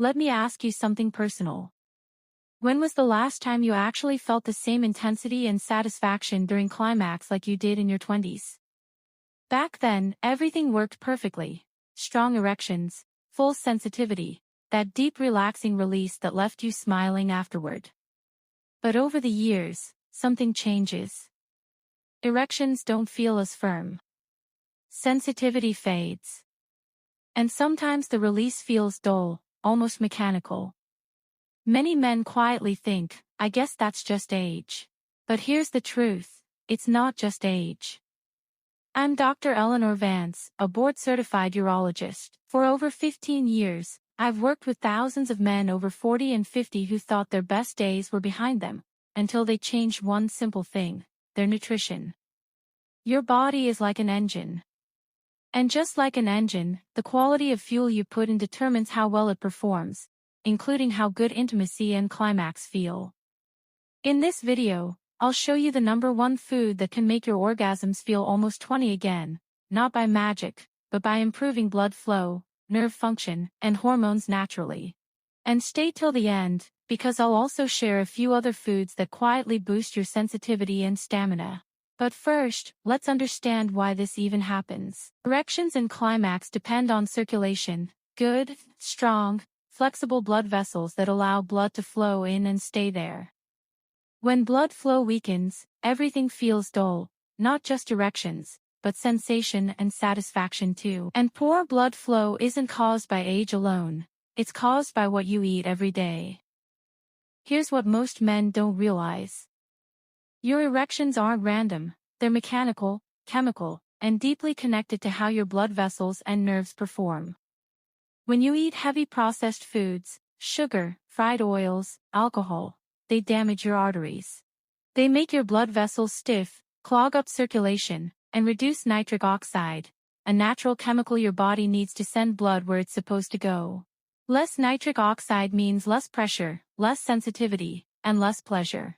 Let me ask you something personal. When was the last time you actually felt the same intensity and satisfaction during climax like you did in your 20s? Back then, everything worked perfectly. Strong erections, full sensitivity, that deep relaxing release that left you smiling afterward. But over the years, something changes. Erections don't feel as firm. Sensitivity fades. And sometimes the release feels dull, almost mechanical. Many men quietly think, I guess that's just age. But here's the truth, it's not just age. I'm Dr. Eleanor Vance, a board-certified urologist. For over 15 years, I've worked with thousands of men over 40 and 50 who thought their best days were behind them, until they changed one simple thing, their nutrition. Your body is like an engine. And just like an engine, the quality of fuel you put in determines how well it performs, including how good intimacy and climax feel. In this video, I'll show you the #1 food that can make your orgasms feel almost 20 again, not by magic, but by improving blood flow, nerve function, and hormones naturally. And stay till the end, because I'll also share a few other foods that quietly boost your sensitivity and stamina. But first, let's understand why this even happens. Erections and climax depend on circulation, good, strong, flexible blood vessels that allow blood to flow in and stay there. When blood flow weakens, everything feels dull, not just erections, but sensation and satisfaction too. And poor blood flow isn't caused by age alone, it's caused by what you eat every day. Here's what most men don't realize. Your erections aren't random, they're mechanical, chemical, and deeply connected to how your blood vessels and nerves perform. When you eat heavy processed foods, sugar, fried oils, alcohol, they damage your arteries. They make your blood vessels stiff, clog up circulation, and reduce nitric oxide, a natural chemical your body needs to send blood where it's supposed to go. Less nitric oxide means less pressure, less sensitivity, and less pleasure.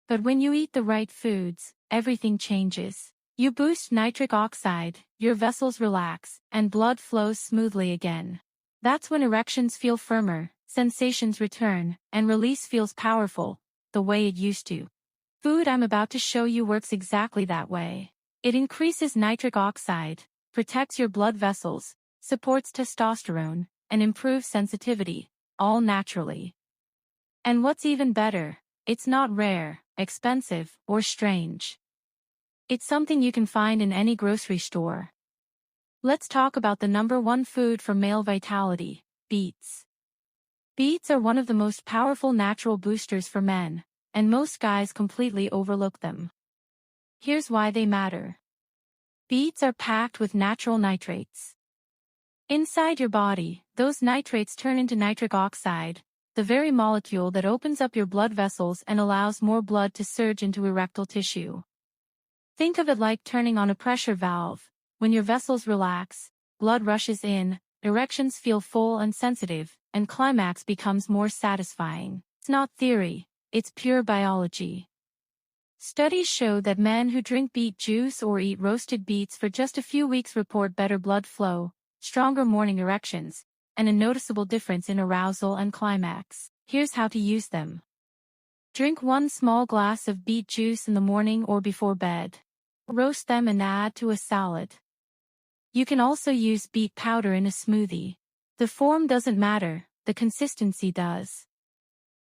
But when you eat the right foods, everything changes. You boost nitric oxide, your vessels relax, and blood flows smoothly again. That's when erections feel firmer, sensations return, and release feels powerful, the way it used to. Food I'm about to show you works exactly that way. It increases nitric oxide, protects your blood vessels, supports testosterone, and improves sensitivity, all naturally. And what's even better, it's not rare, expensive, or strange. It's something you can find in any grocery store. Let's talk about the #1 food for male vitality, beets. Beets are one of the most powerful natural boosters for men, and most guys completely overlook them. Here's why they matter. Beets are packed with natural nitrates. Inside your body, those nitrates turn into nitric oxide, the very molecule that opens up your blood vessels and allows more blood to surge into erectile tissue. Think of it like turning on a pressure valve. When your vessels relax, blood rushes in, erections feel full and sensitive, and climax becomes more satisfying. It's not theory, it's pure biology. Studies show that men who drink beet juice or eat roasted beets for just a few weeks report better blood flow, stronger morning erections, and a noticeable difference in arousal and climax. Here's how to use them. Drink 1 small glass of beet juice in the morning or before bed. Roast them and add to a salad. You can also use beet powder in a smoothie. The form doesn't matter, the consistency does.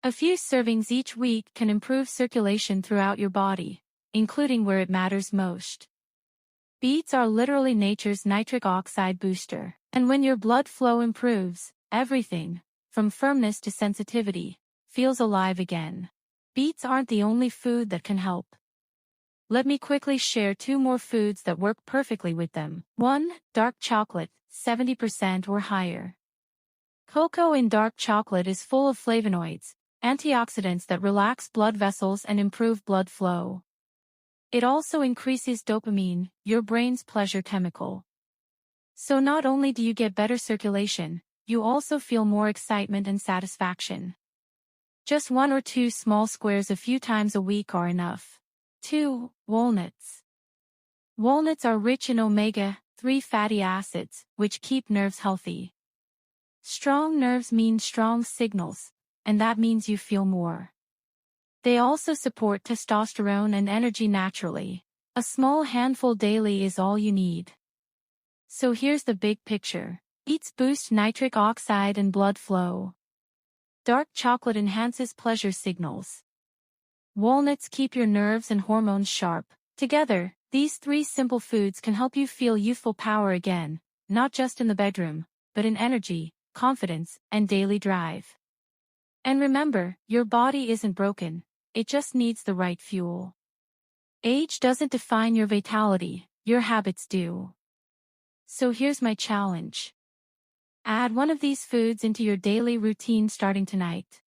A few servings each week can improve circulation throughout your body, including where it matters most. Beets are literally nature's nitric oxide booster. And when your blood flow improves, everything, from firmness to sensitivity, feels alive again. Beets aren't the only food that can help. Let me quickly share 2 more foods that work perfectly with them. 1. Dark chocolate, 70% or higher. Cocoa in dark chocolate is full of flavonoids, antioxidants that relax blood vessels and improve blood flow. It also increases dopamine, your brain's pleasure chemical. So not only do you get better circulation, you also feel more excitement and satisfaction. Just 1 or 2 small squares a few times a week are enough. 2. Walnuts. Walnuts are rich in omega-3 fatty acids, which keep nerves healthy. Strong nerves mean strong signals, and that means you feel more. They also support testosterone and energy naturally. A small handful daily is all you need. So here's the big picture. Eats boost nitric oxide and blood flow. Dark chocolate enhances pleasure signals. Walnuts keep your nerves and hormones sharp. Together, these three simple foods can help you feel youthful power again, not just in the bedroom, but in energy, confidence, and daily drive. And remember, your body isn't broken, it just needs the right fuel. Age doesn't define your vitality, your habits do. So here's my challenge. Add one of these foods into your daily routine starting tonight.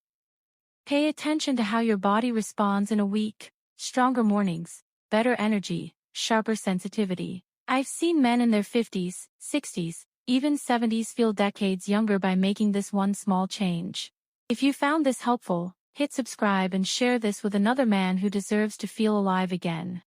Pay attention to how your body responds in a week: stronger mornings, better energy, sharper sensitivity. I've seen men in their 50s, 60s, even 70s feel decades younger by making this one small change. If you found this helpful, hit subscribe and share this with another man who deserves to feel alive again.